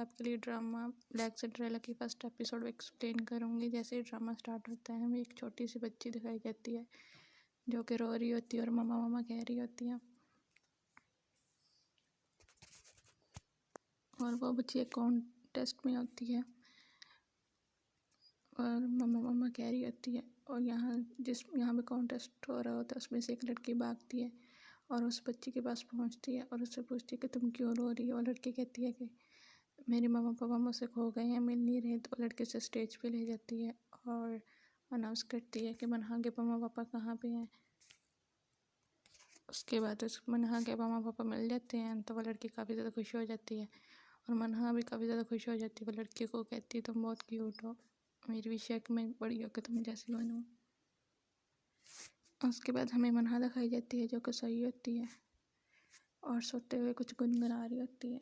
आपके लिए drama black Cinderella की फर्स्ट एपिसोड एक्सप्लेन करूँगी। जैसे ही ड्रामा स्टार्ट होता है हमें एक छोटी सी बच्ची दिखाई देती है जो कि रो रही होती है और मम्मा मम्मा कह रही होती है, और वो बच्ची एक कॉन्टेस्ट में होती है और मम्मा मम्मा कह रही होती है। और यहाँ पे कॉन्टेस्ट हो रहा होता है उसमें से एक लड़की भागती है और उस बच्ची के पास पहुँचती है और उससे पूछती है कि तुम क्यों रो रही हो। और लड़की कहती है कि मेरे मम्मा पापा मुझसे खो गए हैं, मिल नहीं रहे। तो लड़के से स्टेज पे ले जाती है और अनाउंस करती है कि मनहा के मम्मा पापा कहाँ पे हैं। उसके बाद उस मनहा के मम्मा पापा मिल जाते हैं तो वो लड़की काफ़ी ज़्यादा खुश हो जाती है और मनहा भी काफ़ी ज़्यादा खुश हो जाती है। वो लड़की को कहती है तुम बहुत क्यूट हो, मेरी विश है कि मैं बड़ी होकर तुम जैसी बनूँ। उसके बाद हमें मनहा दिखाई जाती है जो कि सोई होती है और सोते हुए कुछ गुनगुना रही होती है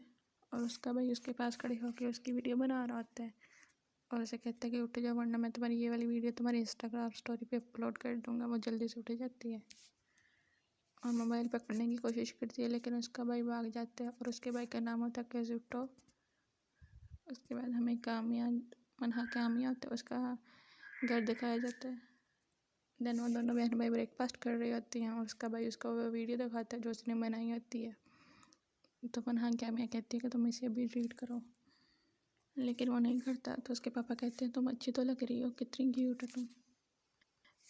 और उसका भाई उसके पास खड़े होकर उसकी वीडियो बना रहा होता है और उसे कहता है कि उठ जाओ वरना मैं तुम्हारी ये वाली वीडियो तुम्हारी इंस्टाग्राम स्टोरी पे अपलोड कर दूँगा। वो जल्दी से उठ जाती है और मोबाइल पकड़ने की कोशिश करती है लेकिन उसका भाई भाग जाता है और उसके भाई का नाम होता है केजुटो। उसके बाद हमें मनहा कामिया होता है, उसका घर दिखाया जाता है। देन वो दोनों बहन भाई ब्रेकफास्ट कर रही होती हैं और उसका भाई उसको वो वीडियो दिखाता है जो उसने बनाई होती है। तो मनहा कामिया कहती है कि तुम इसे भी रीड करो, लेकिन वो नहीं करता। तो उसके पापा कहते हैं तुम अच्छी तो लग रही हो, कितनी क्यूट हो तुम।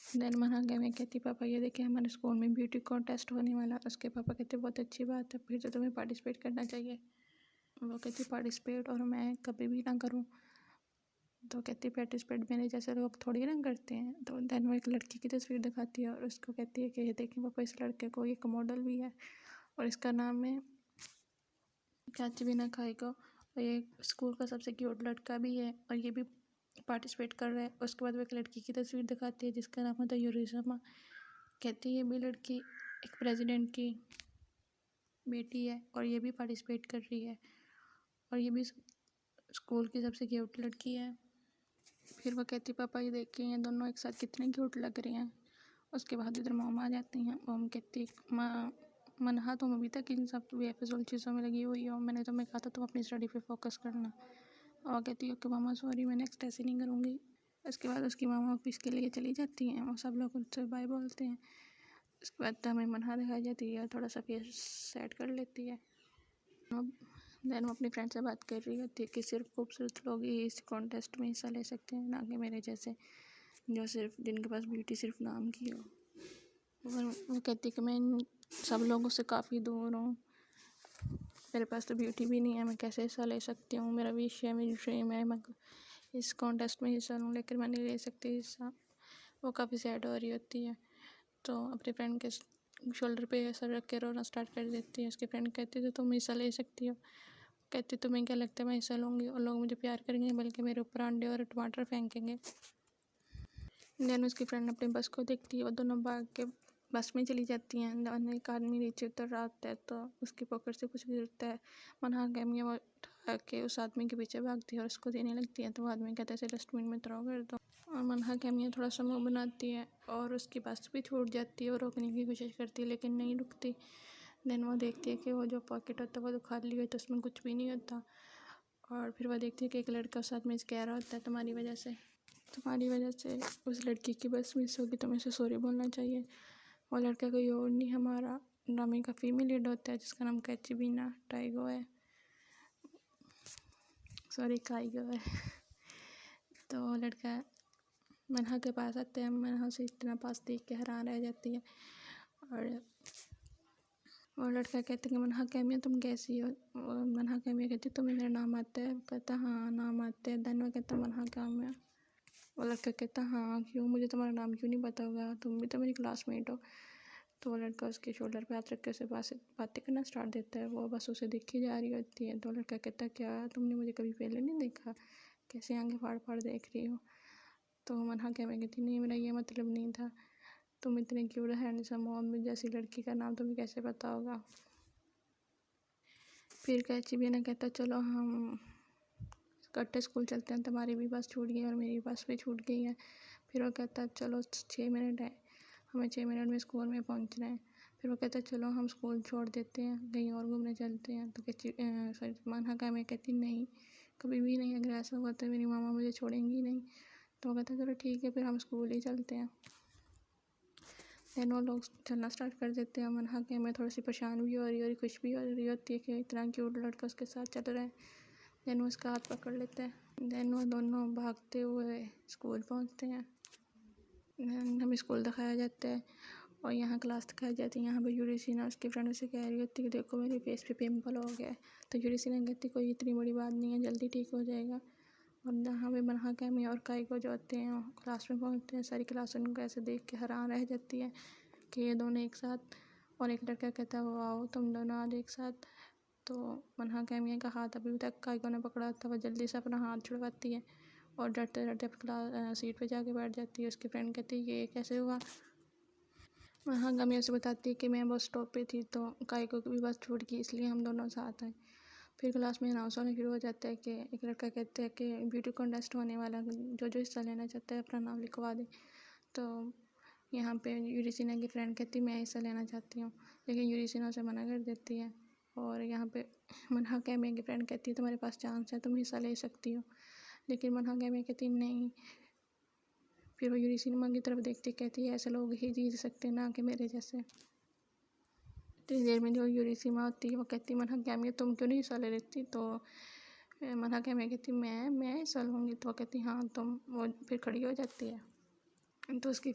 देन मनहा कामिया कहती है पापा ये देखें हमारे स्कूल में ब्यूटी कॉन्टेस्ट होने वाला। उसके पापा कहते बहुत अच्छी बात है, फिर तो तुम्हें पार्टिसिपेट करना चाहिए। वो कहती पार्टिसिपेट और मैं कभी भी ना करूँ। तो कहती पार्टिसिपेट मेरे जैसे लोग थोड़ी ना करते हैं। तो देन वो एक लड़की की तस्वीर दिखाती है और उसको कहती है कि ये देखें पापा इस लड़के को एक मॉडल भी है और इसका नाम है कैचबीना खाइको और ये स्कूल का सबसे क्यूट लड़का भी है और ये भी पार्टिसिपेट कर रहा है। उसके बाद वो एक लड़की की तस्वीर दिखाती है जिसका नाम होता है यूरिसमा। कहती है ये भी लड़की एक प्रेसिडेंट की बेटी है और ये भी पार्टिसिपेट कर रही है और ये भी स्कूल की सबसे क्यूट लड़की है। फिर वो कहती पापा ये देखिए ये दोनों एक साथ कितने क्यूट लग रहे हैं। उसके बाद इधर मॉम आ जाती हैं। मॉम कहती मनहा तुम अभी तक इन सब बेफिजूल चीज़ों में लगी हुई हो, मैंने तुम्हें कहा था तुम अपनी स्टडी पे फोकस करना। और कहती है कि मामा सॉरी मैं नेक्स्ट ऐसे नहीं करूँगी। उसके बाद उसकी मामा ऑफिस के लिए चली जाती हैं और सब लोग उनसे बाय बोलते हैं। उसके बाद हमें मनहा दिखाई जाती है, थोड़ा सा फेस सेट कर लेती है। देन वो अपनी फ्रेंड से बात कर रही होती है कि सिर्फ खूबसूरत लोग ही इस कॉन्टेस्ट में हिस्सा ले सकते हैं, ना कि मेरे जैसे जो सिर्फ जिनके पास ब्यूटी सिर्फ नाम की हो। और वो कहती है कि मैं इन सब लोगों से काफ़ी दूर हूँ, मेरे पास तो ब्यूटी भी नहीं है, मैं कैसे हिस्सा ले सकती हूँ। मेरा विश है, मेरी ड्रीम है मैं इस कॉन्टेस्ट में हिस्सा लूँ, लेकिन मैं नहीं ले सकती हिस्सा। वो काफ़ी सैड हो रही होती है तो अपने फ्रेंड के शोल्डर पे सर रख के रोना स्टार्ट कर देती है। उसकी फ्रेंड कहती है तो तुम हिस्सा ले सकती हो। कहती तुम्हें क्या लगता है मैं हिस्सा लूँगी और लोग मुझे प्यार करेंगे बल्कि मेरे ऊपर अंडे और टमाटर फेंकेंगे। देन उसकी फ्रेंड अपने बस को देखती है, वो दोनों भाग के बस में चली जाती हैं। देन एक आदमी नीचे उतर रहा होता है तो उसकी पॉकेट से कुछ गिरता है। मनहा कामिया वो उठा के उस आदमी के पीछे भागती है और उसको देने लगती है तो वो आदमी कहता है इसे डस्टबिन में थ्रो कर दो। और मनहा कामिया थोड़ा सा मुँह बनाती है और उसकी बस भी छूट जाती है और रोकने की कोशिश करती है लेकिन नहीं रुकती। देन वो देखती है कि वो जो पॉकेट होता है वो तो खाली हुई तो उसमें कुछ भी नहीं होता। और फिर वो देखती है कि एक लड़का साथ में कह रहा होता है तुम्हारी वजह से उस लड़की की बस मिस होगी, तुम्हें इसे सॉरी बोलना चाहिए। वो लड़का कोई और नहीं हमारा ड्रामे का फीमेल लीड होता है जिसका नाम कैचबीना टाइगो है, सॉरी काइगो है। तो वो लड़का मनहा के पास आता है, मनहा से इतना पास देख के हैरान रह जाती है और लड़का कहता है कि मनहा कामिया तुम कैसी हो। मनहा कामिया कहती तुम्हें मेरा नाम आता है। कहता हाँ नाम आता है। देन वो कहता मनहा कामिया। वो लड़का कहता हाँ क्यों, मुझे तुम्हारा नाम क्यों नहीं पता होगा, तुम भी तो मेरी क्लासमेट हो। तो वो लड़का उसके शोल्डर पे हाथ रख के उसे बातें करना स्टार्ट देता है। वो बस उसे देखी जा रही होती है। तो लड़का कहता क्या तुमने मुझे कभी पहले नहीं देखा, कैसे आगे फाड़ फाड़ देख रही हो। तो मनहा कामिया कहती नहीं मेरा ये मतलब नहीं था, तुम इतने क्यूट हैंडसम हो, मुझे जैसी लड़की का नाम तुम्हें कैसे पता होगा। फिर कैचबीना कहता चलो हम इकट्ठे स्कूल चलते हैं, तुम्हारी भी बस छूट गई और मेरी बस भी छूट गई है। फिर वो कहता चलो 6 मिनट है, हमें 6 मिनट में स्कूल में पहुंचना है। फिर वो कहता चलो हम स्कूल छोड़ देते हैं, कहीं और घूमने चलते हैं। तो मनहा कामिया कहती नहीं, कभी भी नहीं। अगर ऐसा हुआ तो मेरी मामा मुझे छोड़ेंगी नहीं। तो वो कहता चलो ठीक है फिर हम स्कूल ही चलते हैं। देन वो लोग चलना स्टार्ट कर देते हैं। मनहा के मैं थोड़ी सी परेशान भी हो रही है और खुश भी हो रही होती है कि इतना क्यूट लड़का उसके साथ चल रहा है। देन वो उसका हाथ पकड़ लेते हैं। देन वो दोनों भागते हुए स्कूल पहुंचते हैं। हमें स्कूल दिखाया जाता है और यहाँ क्लास दिखाई जाती है। यहाँ पर यूरिसिना उसकी फ्रेंड से कह रही होती है कि देखो मेरे फेस पे पिंपल हो गया है। तो यूरिसिना कहती कोई इतनी बड़ी बात नहीं है, जल्दी ठीक हो जाएगा। और यहाँ पे मनहा कैमी और काइको जो होते हैं क्लास में पहुँचते हैं। सारी क्लास उनको ऐसे देख के हैरान रह जाती है कि ये दोनों एक साथ। और एक लड़का कहता है वो आओ तुम दोनों आज एक साथ। तो मनहा कैमिया का हाथ अभी तक काइको ने पकड़ा था, वो जल्दी से अपना हाथ छुड़वाती है और डरते डरते क्लास सीट पे जाके बैठ जाती है। उसकी फ्रेंड कहती है ये कैसे हुआ। मनहा कैमिया से बताती है कि मैं बस स्टॉप पे थी तो काइको की भी बस छूट गई, इसलिए हम दोनों साथ आए। फिर क्लास में अनाउंस होना शुरू हो जाता है कि एक लड़का कहता है कि ब्यूटी कॉन्टेस्ट होने वाला, जो जो हिस्सा लेना चाहता है अपना नाम लिखवा दे। तो यहाँ पे यूरिसिना की फ्रेंड कहती मैं हिस्सा लेना चाहती हूँ, लेकिन यूरिसिना उसे मना कर देती है। और यहाँ पे मनहा कैमिया की फ्रेंड कहती है तुम्हारे पास चांस है, तुम हिस्सा ले सकती हो। लेकिन मनहा कैमिया कहती नहीं। फिर वो यूरिसिना की तरफ देखती कहती है ऐसे लोग ही जीत सकते ना कि मेरे जैसे। इतनी देर में जो यूरिसिमा होती है वो कहती मनहा कैमिया तुम क्यों नहीं हिस्सा ले लेती। तो मनहा कैमिया कहती मैं हिस्सा लूँगी। तो वो कहती हाँ तुम। वो फिर खड़ी हो जाती है। तो उसकी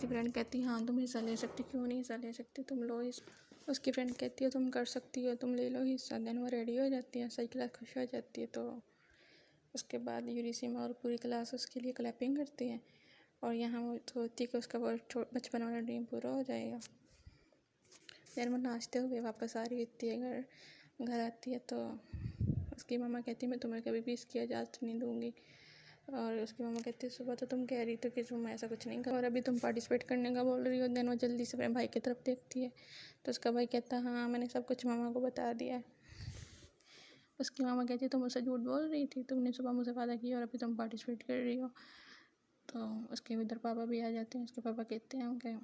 फ्रेंड कहती हाँ तुम हिस्सा ले सकती, क्यों नहीं हिस्सा ले सकती, तुम लो हिस्सा। उसकी फ्रेंड कहती है तुम कर सकती हो, तुम ले लो हिस्सा। देन वो रेडी हो जाती है, सारी क्लास खुश हो जाती है। तो उसके बाद यूरिसिमा और पूरी क्लास उसके लिए क्लैपिंग करती है। और यहाँ वो सोचती है कि उसका वो बचपन वाला ड्रीम पूरा हो जाएगा। देन वो नाचते हुए वापस आ रही होती है, घर आती है। तो उसकी मामा कहती है मैं तुम्हें कभी भी इसकी इजाज़त नहीं दूँगी। और उसकी मामा कहती है सुबह तो तुम कह रही थी कि तुम ऐसा कुछ नहीं कर और अभी तुम पार्टिसिपेट करने का बोल रही हो। देन वो जल्दी से अपने भाई की तरफ देखती है। तो उसका भाई कहता है हाँ मैंने सब कुछ मामा को बता दिया है। उसकी मामा कहती है तुम मुझसे झूठ बोल रही थी, तुमने सुबह मुझसे वादा किया और अभी तुम पार्टिसिपेट कर रही हो। तो उसके उधर पापा भी आ जाते हैं। उसके पापा कहते हैं कि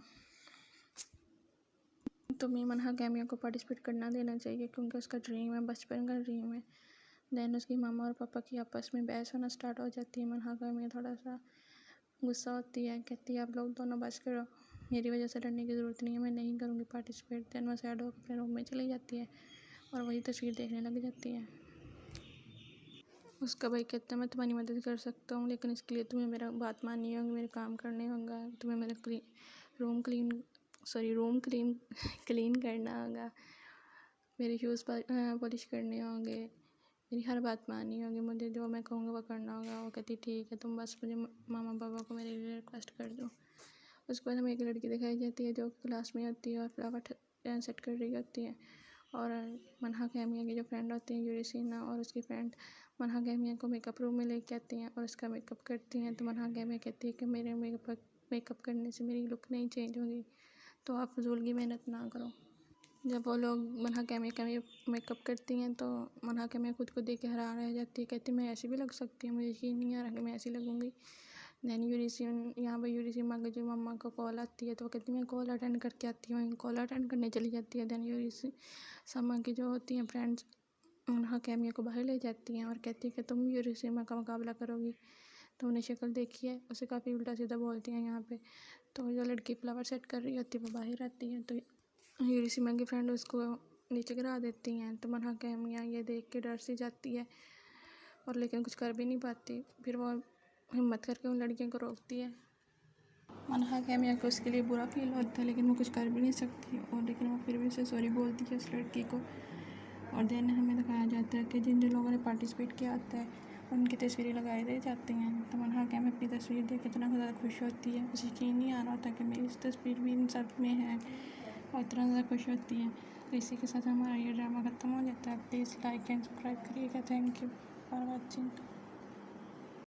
तुम्हें मनहा कैमिया को पार्टिसिपेट करना देना चाहिए क्योंकि उसका ड्रीम है, बचपन का ड्रीम है। देन उसकी मामा और पापा की आपस में बहस होना स्टार्ट हो जाती है। मनहा कैमिया थोड़ा सा गुस्सा होती है, कहती है आप लोग दोनों बस करो, मेरी वजह से लड़ने की ज़रूरत नहीं है, मैं नहीं करूँगी पार्टिसिपेट। देन वो सैड होकर अपने रूम में चली जाती है और वही तस्वीर देखने लग जाती है। उसका भाई कहता है मैं तुम्हारी मदद कर सकता हूँ, लेकिन इसके लिए तुम्हें मेरा बात माननी होगी, मेरे काम करने होगा, तुम्हें मेरा रूम क्लीन क्लीन करना होगा, मेरे शूज़ पॉलिश करने होंगे, मेरी हर बात माननी होगी, मुझे जो मैं कहूँगा वो करना होगा। वो कहती ठीक है तुम बस मुझे मामा पापा को मेरे लिए रिक्वेस्ट कर दो। उसके बाद हमें एक लड़की दिखाई जाती है जो क्लास में होती है और फ्लावर सेट कर रही होती है। और मनहा कैमिया की जो फ्रेंड होती हैं यूरिसिना और उसकी फ्रेंड मनहा कैमिया को मेकअप रूम में लेके आती हैं और उसका मेकअप करती हैं। तो मनहा कैमिया कहती है कि मेरे मेकअप करने से मेरी लुक नहीं चेंज होगी, तो आप फजूल की मेहनत ना करो। जब वो लोग मनहा कैमिया मेकअप करती हैं तो मनहा कैमिया खुद को देख के हैरान रह जाती है, कहती मैं ऐसी भी लग सकती हूँ, मुझे यकीन नहीं आ रहा कि मैं ऐसी लगूंगी। दैन यहाँ पर यूरिसिमा की जो मम्मा को कॉल आती है तो वो कहती है मैं कॉल अटेंड करके आती हूँ, कॉल अटेंड करने चली जाती है। दैन यूरिसिमा की जो होती हैं फ्रेंड्स मनहा कैमिया को बाहर ले जाती हैं और कहती है कि तुम यूरिसिमा का मुकाबला करोगी, तुमने शक्ल देखी है। उसे काफ़ी उल्टा सीधा बोलती हैं यहाँ पे। तो जो लड़की फ्लावर सेट कर रही होती है वो बाहर आती है तो यूरिसिमा की फ्रेंड उसको नीचे गिरा देती हैं। तो मनहा कैमिया ये देख के डर सी जाती है और लेकिन कुछ कर भी नहीं पाती। फिर वो हिम्मत करके उन लड़कियों को रोकती है। मनहा कैमिया को उसके लिए बुरा फील होता है लेकिन वो कुछ कर भी नहीं सकती और लेकिन वो फिर भी उसे सॉरी बोलती है उस लड़की को। और देन हमें दिखाया जाता है कि जिन जिन लोगों ने पार्टिसिपेट किया होता है उनकी तस्वीरें लगाई दी जाती हैं। तो मनहा कैमिया अपनी तस्वीर देख के इतना ज़्यादा खुश होती है, उसे यकीन नहीं आ रहा होता कि मेरी इस तस्वीर भी इन सब में है और इतना ज़्यादा खुश होती है। तो इसी के साथ हमारा ये ड्रामा ख़त्म हो जाता है। प्लीज़ लाइक एंड सब्सक्राइब करिएगा। Thank you for watching.